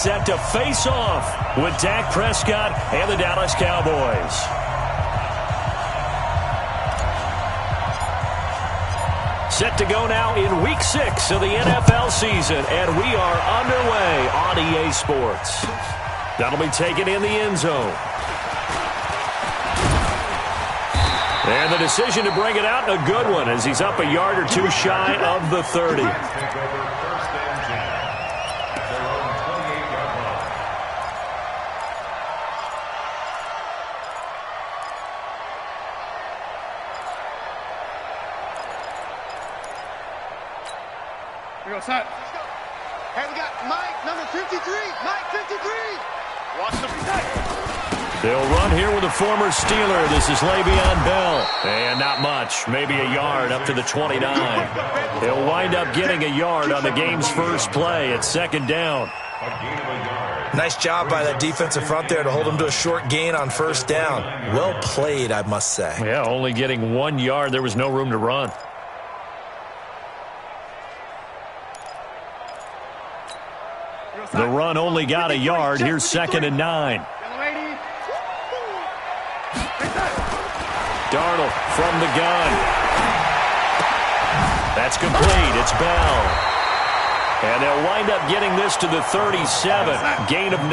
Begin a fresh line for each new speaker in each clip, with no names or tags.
Set to face off with Dak Prescott and the Dallas Cowboys. Set to go now in Week 6 of the NFL season, and we are underway on EA Sports. That'll be taken in the end zone. And the decision to bring it out, a good one, as he's up a yard or two shy of the 30.
Outside. Hey, we got Mike, number 53. Mike, 53. Watch the protect.
They'll run here with a former Steeler. This is Le'Veon Bell. And not much, maybe a yard up to the 29. He'll wind up getting a yard on the game's first play at second down.
Nice job by that defensive front there to hold him to a short gain on first down. Well played, I must say.
Yeah, only getting 1 yard. There was no room to run. The run only got a yard. Here's 2nd and 9. Darnold from the gun. That's complete. It's Bell. And they'll wind up getting this to the 37. Gain of 9.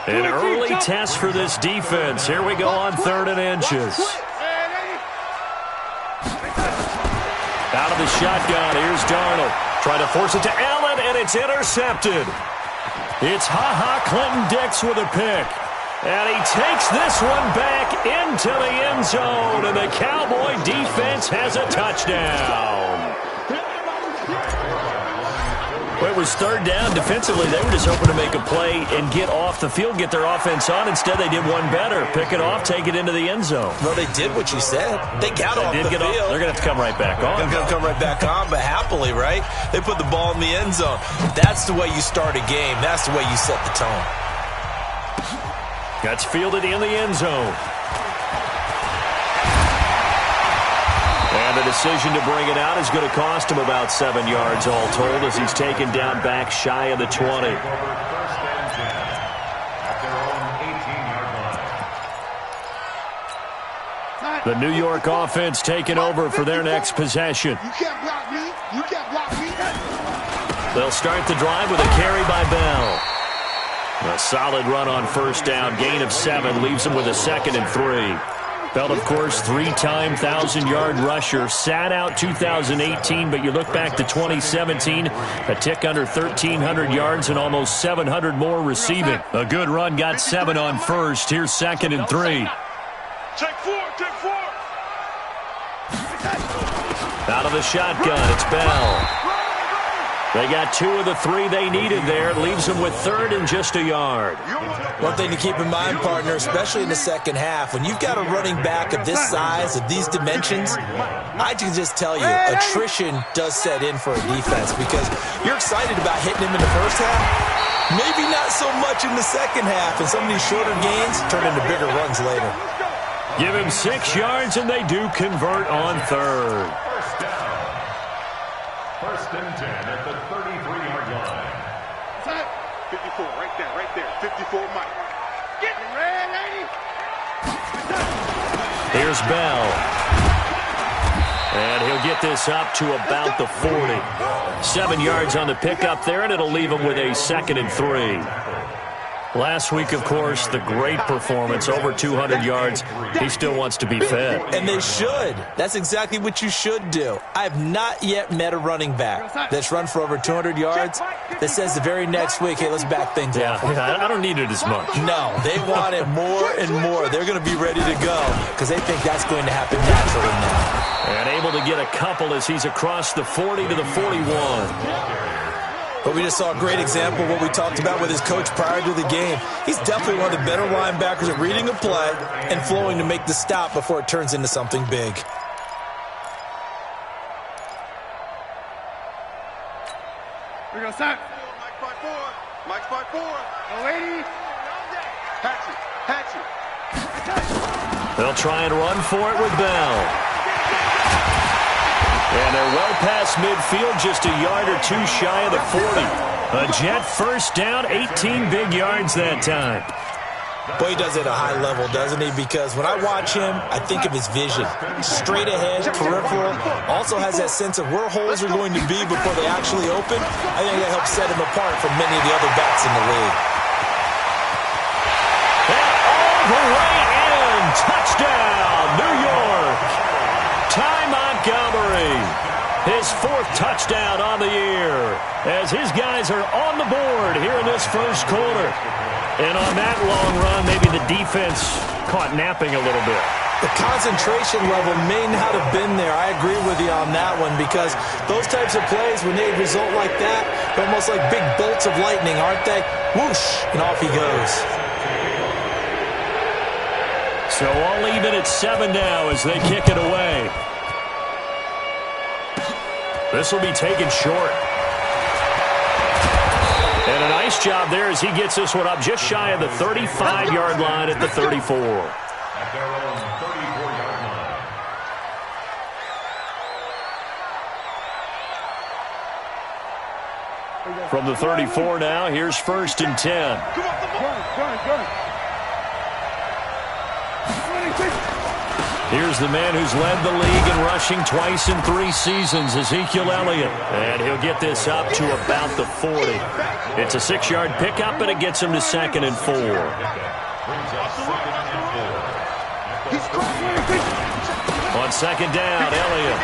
An early test for this defense. Here we go on 3rd and inches. Out of the shotgun. Here's Darnold. Trying to force it to Allen, and it's intercepted. It's Clinton-Dix with a pick. And he takes this one back into the end zone, and the Cowboy defense has a touchdown. Well, it was 3rd down. Defensively, they were just hoping to make a play and get off the field, get their offense on. Instead, they did one better. Pick it off, take it into the end zone.
Well, they did what you said. They got off the field.
They're going to have to come right back on.
They're going to come right back on, but happily, right? They put the ball in the end zone. That's the way you start a game. That's the way you set the tone.
That's fielded in the end zone. And the decision to bring it out is going to cost him about 7 yards all told as he's taken down back shy of the 20. The New York offense taking over for their next possession.
You can't block me. You can't block me.
They'll start the drive with a carry by Bell. A solid run on first down. Gain of 7 leaves him with a 2nd and 3. Bell, of course, 3-time 1,000-yard rusher. Sat out 2018, but you look back to 2017, a tick under 1,300 yards and almost 700 more receiving. A good run, got 7 on first. Here's 2nd and 3.
Take 4, take 4.
Out of the shotgun, it's Bell. They got 2 of the 3 they needed there. It leaves them with 3rd and just a yard.
One thing to keep in mind, partner, especially in the second half, when you've got a running back of this size, of these dimensions, I can just tell you, attrition does set in for a defense because you're excited about hitting him in the first half, maybe not so much in the second half, and some of these shorter gains turn into bigger runs later.
Give him 6 yards, and they do convert on 3rd.
First and 10 at the 33-yard line.
54, right there. 54, Mike. Get ready.
Here's Bell. And he'll get this up to about the 40. 7 yards on the pickup there, and it'll leave him with a 2nd and 3. Last week, of course, the great performance, over 200 yards. He still wants to be fed.
And they should. That's exactly what you should do. I have not yet met a running back that's run for over 200 yards that says the very next week, hey, let's back things up.
Yeah, I don't need it as much.
No, they want it more and more. They're going to be ready to go because they think that's going to happen naturally now.
And able to get a couple as he's across the 40 to the 41.
But we just saw a great example of what we talked about with his coach prior to the game. He's definitely one of the better linebackers at reading a play and flowing to make the stop before it turns into something big.
We're going to start. Mike by 4. Mike's by 4. Oh, 80. Hatchet.
They'll try and run for it with Bell. And they're well past midfield, just a yard or two shy of the 40. A Jet first down, 18 big yards that time.
Boy, he does it at a high level, doesn't he? Because when I watch him, I think of his vision. Straight ahead, peripheral. Also has that sense of where holes are going to be before they actually open. I think that helps set him apart from many of the other backs in the league.
And all the way in. Touchdown, New York. Ty Montgomery. His 4th touchdown on the year as his guys are on the board here in this first quarter. And on that long run, maybe the defense caught napping a little bit.
The concentration level may not have been there. I agree with you on that one because those types of plays, when they result like that, they're almost like big bolts of lightning, aren't they? Whoosh, and off he goes.
So all even at 7 now as they kick it away. This will be taken short. And a nice job there as he gets this one up just shy of the 35-yard line at the 34.
At their own 34-yard line.
From the 34 now, here's 1st and 10. Here's the man who's led the league in rushing twice in 3 seasons, Ezekiel Elliott. And he'll get this up to about the 40. It's a 6-yard pickup, and it gets him to 2nd and 4. On 2nd down, Elliott.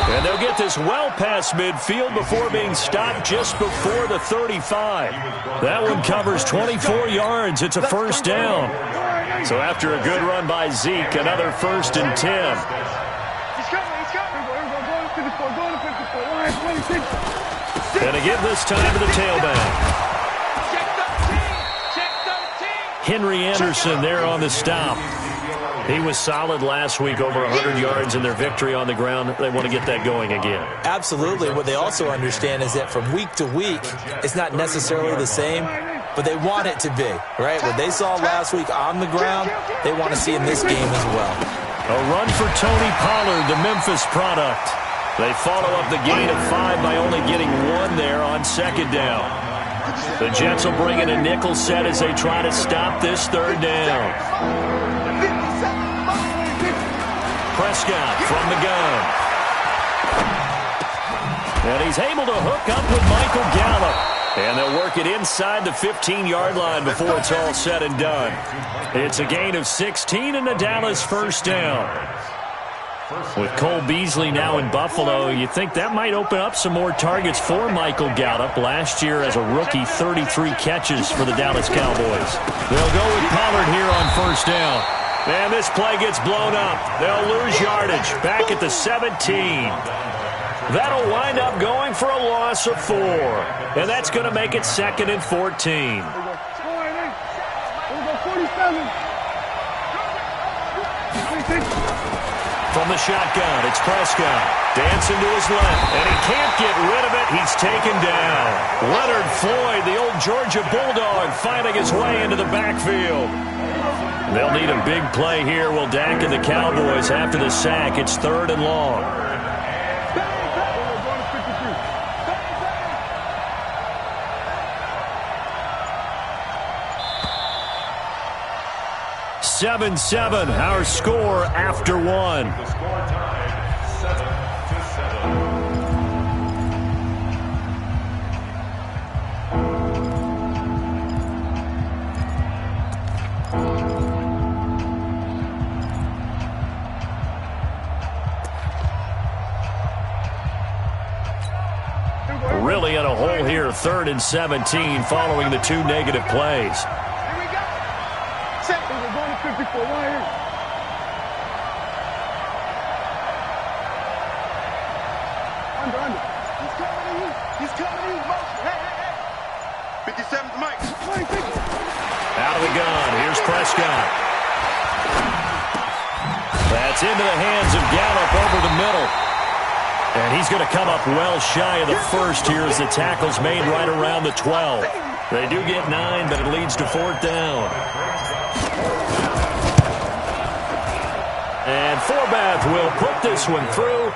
And they'll get this well past midfield before being stopped just before the 35. That one covers 24 yards. It's a 1st down. So after a good run by Zeke, another 1st and 10. And again this time to the tailback. Henry Anderson there on the stop. He was solid last week, over 100 yards in their victory on the ground. They want to get that going again.
Absolutely. What they also understand is that from week to week, it's not necessarily the same, but they want it to be, right? What they saw last week on the ground, they want to see in this game as well.
A run for Tony Pollard, the Memphis product. They follow up the gain of 5 by only getting 1 there on 2nd down. The Jets will bring in a nickel set as they try to stop this 3rd down. Prescott from the gun. And he's able to hook up with Michael Gallup. And they'll work it inside the 15-yard line before it's all said and done. It's a gain of 16 and a Dallas 1st down. With Cole Beasley now in Buffalo, you think that might open up some more targets for Michael Gallup. Last year as a rookie, 33 catches for the Dallas Cowboys. They'll go with Pollard here on 1st down. And this play gets blown up. They'll lose yardage back at the 17. That'll wind up going for a loss of 4. And that's going to make it 2nd and 14. From the shotgun, it's Prescott. Dancing to his left, and he can't get rid of it. He's taken down. Leonard Floyd, the old Georgia Bulldog, finding his way into the backfield. They'll need a big play here. Will Dak and the Cowboys after the sack. It's 3rd and long. (7-7) our score after 1.
The score tied 7-7.
Really in a hole here, 3rd and 17 following the 2 negative plays. Out of the gun, here's Prescott. That's into the hands of Gallup over the middle. And he's going to come up well shy of the 1st here as the tackle's made right around the 12. They do get 9, but it leads to 4th down. And Forbath will put this one through.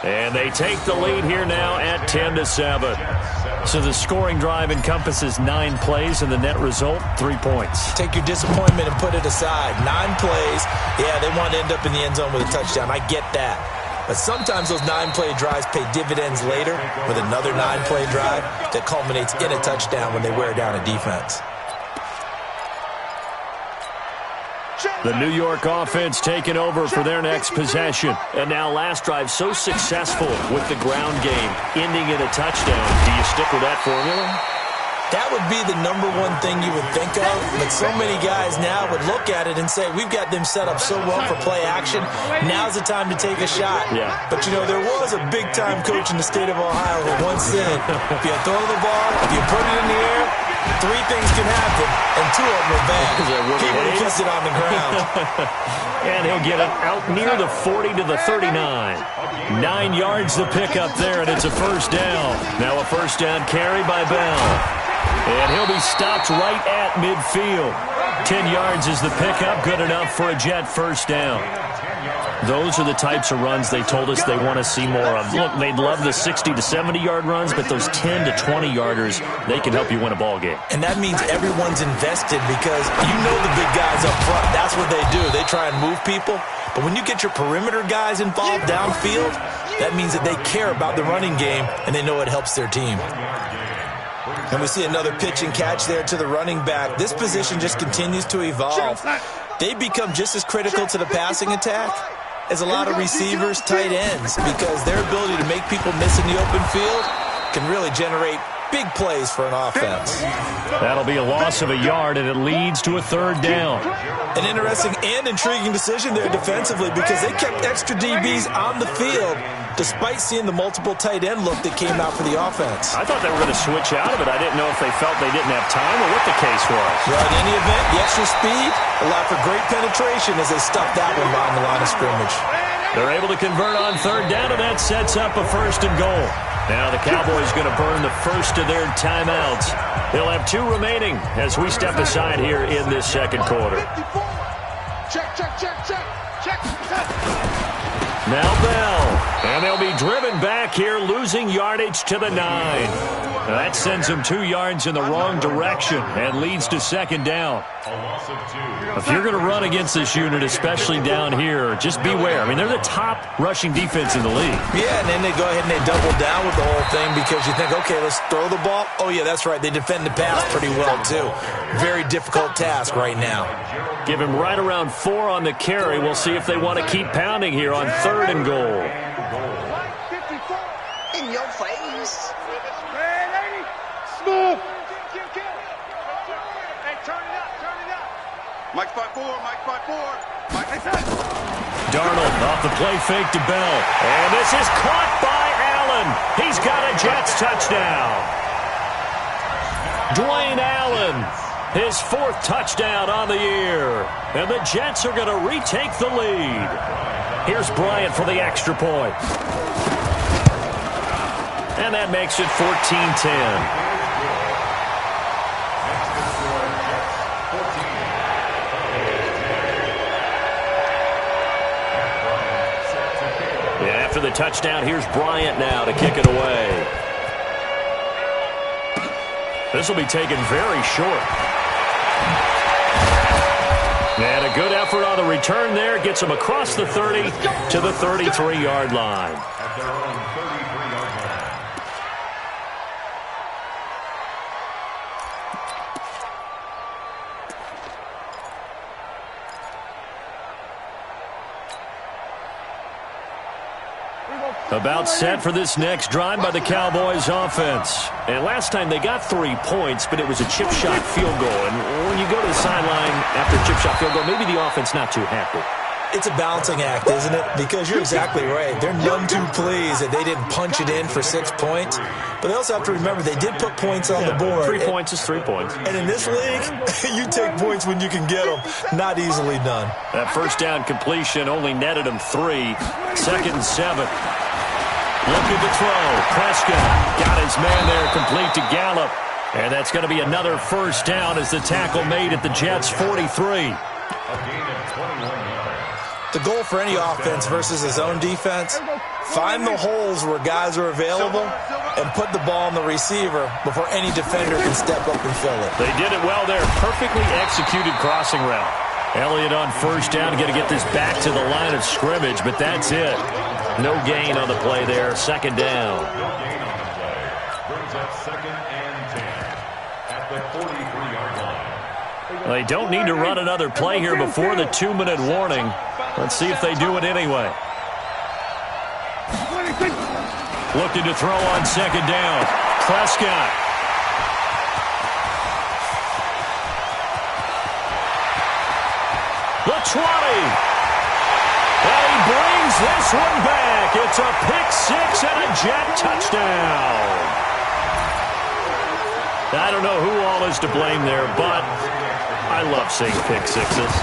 And they take the lead here now at 10-7. So the scoring drive encompasses 9 plays, and the net result, 3 points.
Take your disappointment and put it aside. 9 plays. Yeah, they want to end up in the end zone with a touchdown. I get that. But sometimes those 9-play drives pay dividends later with another 9-play drive that culminates in a touchdown when they wear down a defense.
The New York offense taking over for their next possession. And now last drive so successful with the ground game, ending in a touchdown. Do you stick with that formula?
That would be the number one thing you would think of, but so many guys now would look at it and say, we've got them set up so well for play action, now's the time to take a shot.
Yeah.
But, you know, there was a big-time coach in the state of Ohio who once said, if you throw the ball, if you put it in the air, 3 things can happen, and 2 of them are bad. He would have kissed it on the ground.
And he'll get it out near the 40 to the 39. 9 yards to pick up there, and it's a first down. Now a first down carry by Bell. And he'll be stopped right at midfield. 10 yards is the pickup, good enough for a Jet first down. Those are the types of runs they told us they want to see more of. Look, they'd love the 60 to 70-yard runs, but those 10 to 20-yarders, they can help you win a ball game.
And that means everyone's invested because you know the big guys up front. That's what they do. They try and move people. But when you get your perimeter guys involved downfield, that means that they care about the running game and they know it helps their team. And we see another pitch and catch there to the running back. This position just continues to evolve. They become just as critical to the passing attack as a lot of receivers, tight ends, because their ability to make people miss in the open field can really generate big plays for an offense.
That'll be a loss of a yard, and it leads to a third down.
An interesting and intriguing decision there defensively because they kept extra DBs on the field despite seeing the multiple tight end look that came out for the offense.
I thought they were going to switch out of it. I didn't know if they felt they didn't have time or what the case was.
Well, in any event, the extra speed allowed for great penetration as they stuffed that one behind the line of scrimmage.
They're able to convert on third down, and that sets up a first and goal. Now the Cowboys going to burn the first of their timeouts. They'll have 2 remaining as we step aside here in this second quarter.
Check.
Now Bell, and they'll be driven back here, losing yardage to the 9. That sends them 2 yards in the wrong direction and leads to second down. If you're going to run against this unit, especially down here, just beware. I mean, they're the top rushing defense in the league.
Yeah, and then they go ahead and they double down with the whole thing because you think, okay, let's throw the ball. Oh, yeah, that's right. They defend the pass pretty well, too. Very difficult task right now.
Give him right around 4 on the carry. We'll see if they want to keep pounding here on third and goal.
In your face.
Smooth. Hey, turn it up. Mike's 5-4.
Darnold off the play fake to Bell. And this is caught by Allen. He's got a Jets touchdown. Dwayne Allen, his 4th touchdown on the year. And the Jets are going to retake the lead. Here's Bryant for the extra point. And that makes it 14-10. After the touchdown, here's Bryant now to kick it away. This will be taken very short. And a good effort on the return there. Gets him across the 30 to the 33-yard line.
At their own 33-yard line.
About set for this next drive by the Cowboys offense. And last time they got 3 points, but it was a chip shot field goal. And when you go to the sideline after a chip shot field goal, maybe the offense not too happy.
It's a balancing act, isn't it? Because you're exactly right. They're none too pleased that they didn't punch it in for 6 points. But they also have to remember they did put points on the board.
3 points is 3 points.
And in this league, you take points when you can get them. Not easily done.
That first down completion only netted them 3. 2nd and 7. Looking to throw. Prescott got his man there complete to Gallup. And that's going to be another first down as the tackle made at the Jets' 43.
The goal for any offense versus his own defense, Find the holes where guys are available and put the ball on the receiver before any defender can step up and fill it.
They did it well there. Perfectly executed crossing route. Elliott on first down, going to get this back to the line of scrimmage, but that's it. No gain on the play there. Second down.
Brings up 2nd and 10 at the 43-yard line.
They don't need to run another play here before the 2-minute warning. Let's see if they do it anyway. Looking to throw on second down. Prescott. The 20. And he brings this one back. It's a pick-6 and a jet touchdown. I don't know who all is to blame there, but I love seeing pick-6s.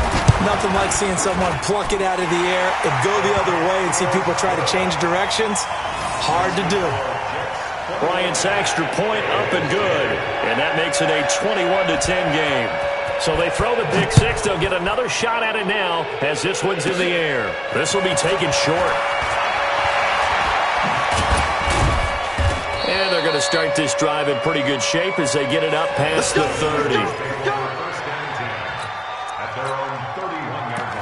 Nothing like seeing someone pluck it out of the air and go the other way and see people try to change directions. Hard to do.
Bryant's extra point up and good, and that makes it a 21-10 game. So they throw the pick-6. They'll get another shot at it now as this one's in the air. This will be taken short. And they're going to start this drive in pretty good shape as they get it up past the 30.
At their own 31-yard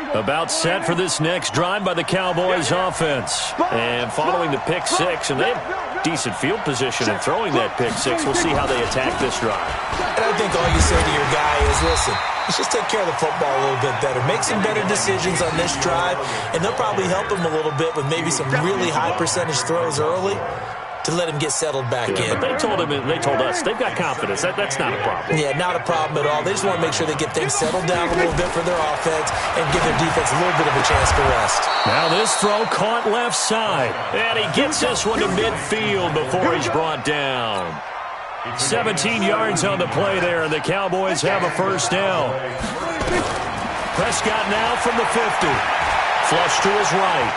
line.
About set for this next drive by the Cowboys offense. And following the pick-6, and they have decent field position in throwing that pick-6. We'll see how they attack this drive.
And I think all you say to your guy is, listen, let's just take care of the football a little bit better. Make some better decisions on this drive, and they'll probably help him a little bit with maybe some really high percentage throws early to let him get settled back in.
But they told us they've got confidence. That's not a problem.
Yeah, not a problem at all. They just want to make sure they get things settled down a little bit for their offense and give their defense a little bit of a chance to rest.
Now this throw caught left side. And he gets this one to midfield before he's brought down. 17 yards on the play there, and the Cowboys have a first down. Prescott now from the 50. Flush to his right.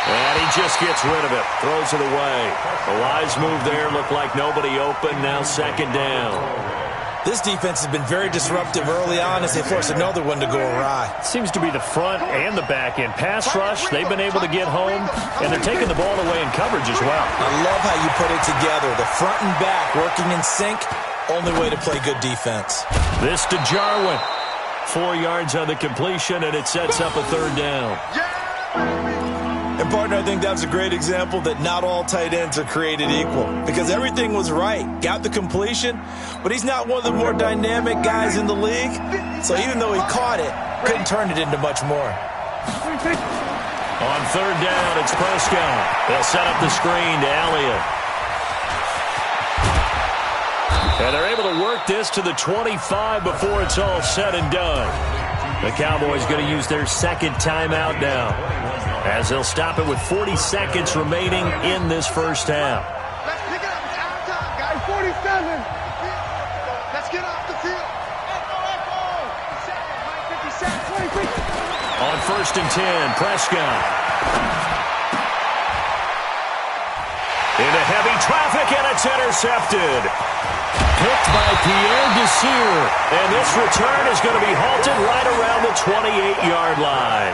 And he just gets rid of it. Throws it away. A wise move there. Looked like nobody open. Now second down.
This defense has been very disruptive early on as they force another one to go awry.
Seems to be the front and the back end. Pass rush, they've been able to get home, and they're taking the ball away in coverage as well.
I love how you put it together. The front and back working in sync. Only way to play good defense.
This to Jarwin. 4 yards on the completion, and it sets up a third down.
And, partner, I think that's a great example that not all tight ends are created equal because everything was right. Got the completion, but he's not one of the more dynamic guys in the league. So even though he caught it, couldn't turn it into much more.
On third down, it's Prescott. They'll set up the screen to Elliott. And they're able to work this to the 25 before it's all said and done. The Cowboys going to use their second timeout now, as they'll stop it with 40 seconds remaining in this first half.
Let's pick it up. It's out of time, guys. 47. Let's get off the field. Echo.
On first and 10, Prescott. Into heavy traffic, and it's intercepted. Picked by Pierre Desir. And this return is going to be halted right around the 28-yard line.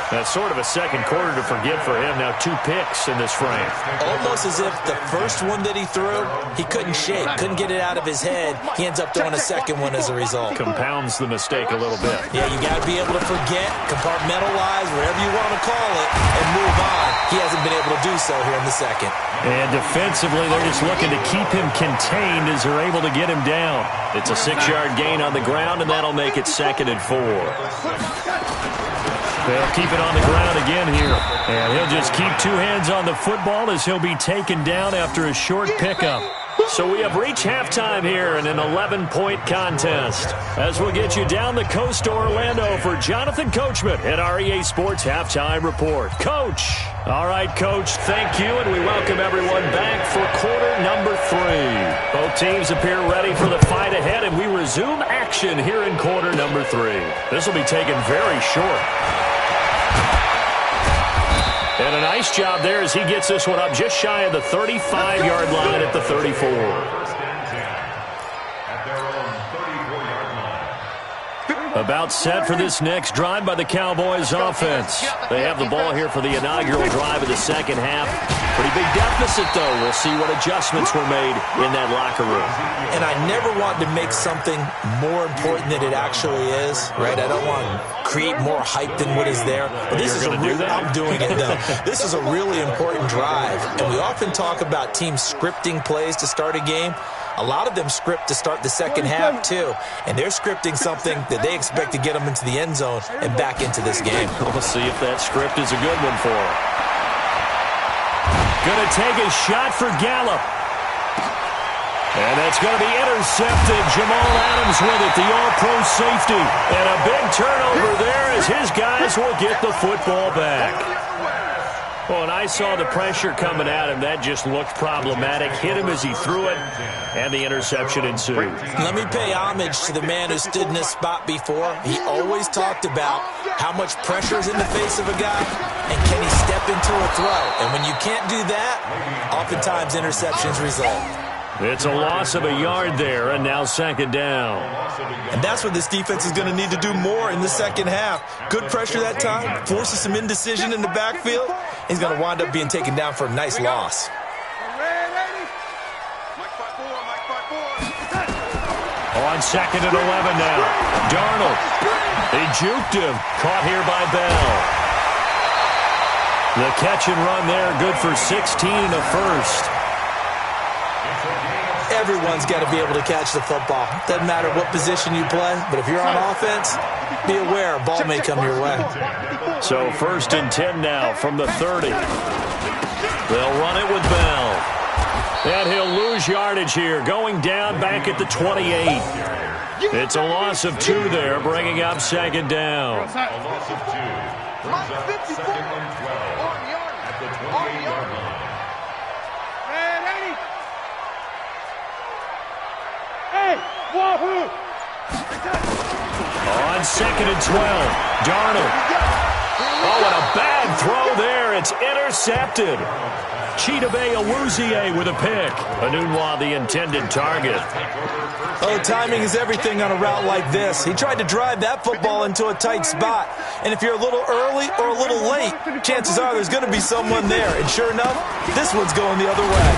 That's sort of a second quarter to forget for him. Now 2 picks in this frame.
Almost as if the first one that he threw, he couldn't shake, couldn't get it out of his head. He ends up throwing a second one as a result.
Compounds the mistake a little bit.
Yeah, you got to be able to forget, compartmentalize, whatever you want to call it, and move on. He hasn't been able to do so here in the second.
And defensively, they're just looking to keep him contained as they're able to get him down. It's a 6-yard gain on the ground, and that'll make it 2nd and 4. They'll keep it on the ground again here. And he'll just keep 2 hands on the football as he'll be taken down after a short pickup. So we have reached halftime here in an 11-point contest. As we'll get you down the coast to Orlando for Jonathan Coachman at our EA Sports Halftime Report. Coach. All right, Coach, thank you, and we welcome everyone back for quarter number 3. Both teams appear ready for the fight ahead, and we resume action here in quarter number 3. This will be taken very short. And a nice job there as he gets this one up just shy of the 35-yard line at the 34.
First and 10 at their own 34-yard
About set for this next drive by the Cowboys offense. They have the ball here for the inaugural drive of the second half. Pretty big deficit, though. We'll see what adjustments were made in that locker room.
And I never want to make something more important than it actually is, right? I don't want to create more hype than what is there. But this is I'm doing it, though. This is a really important drive. And we often talk about teams scripting plays to start a game. A lot of them script to start the second half, too. And they're scripting something that they expect to get them into the end zone and back into this game.
We'll see if that script is a good one for them. Going to take a shot for Gallup. And that's going to be intercepted. Jamal Adams with it, the all-pro safety. And a big turnover there as his guys will get the football back. Well, and I saw the pressure coming at him. That just looked problematic. Hit him as he threw it, and the interception ensued.
Let me pay homage to the man who stood in this spot before. He always talked about how much pressure is in the face of a guy, and can he step into a throw. And when you can't do that, oftentimes interceptions result.
It's a loss of a yard there, and now second down.
And that's what this defense is going to need to do more in the second half. Good pressure that time, forces some indecision in the backfield. He's going to wind up being taken down for a nice loss.
On second and 11 now. Darnold. He juked him. Caught here by Bell. The catch and run there, good for 16 and a first.
Everyone's got to be able to catch the football. Doesn't matter what position you play, but if you're on offense, be aware a ball may come your way.
So first and 10 now from the 30. They'll run it with Bell. And he'll lose yardage here, going down back at the 28. It's a loss of 2 there, bringing up second down.
A loss of 2. Brings up second and 12 at the 28-yard line.
On second and 12, Darnold. Oh, and a bad throw there. It's intercepted. Chidobe Awuzie with a pick. Anunwa, the intended target.
Oh, timing is everything on a route like this. He tried to drive that football into a tight spot. And if you're a little early or a little late, chances are there's going to be someone there. And sure enough, this one's going the other way.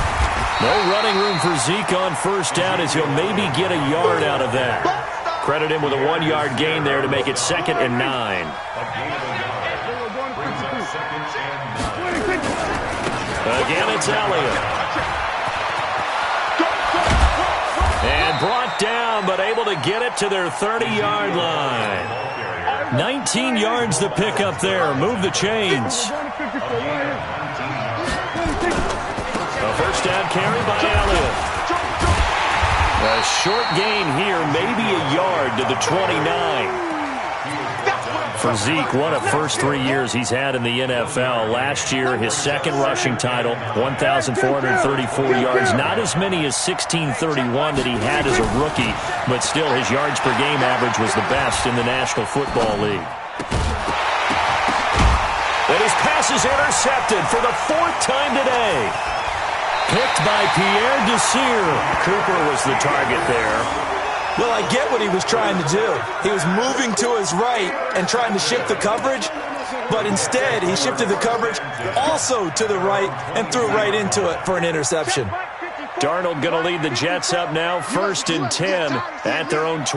No running room for Zeke on first down as he'll maybe get a yard out of that. Credit him with a 1-yard gain there to make it second and 9. Again, it's Elliott. And brought down, but able to get it to their 30-yard line. 19 yards the pick up there. Move the chains. A first down carry by Elliott. A short gain here, maybe a yard to the 29. For Zeke, what a first 3 years he's had in the NFL. Last year, his second rushing title, 1,434 yards. Not as many as 1,631 that he had as a rookie, but still his yards per game average was the best in the National Football League. And his pass is intercepted for the 4th time today. Picked by Pierre Desir. Cooper was the target there.
Well, I get what he was trying to do. He was moving to his right and trying to shift the coverage, but instead he shifted the coverage also to the right and threw right into it for an interception.
Darnold going to lead the Jets up now, first and 10 at their own 20.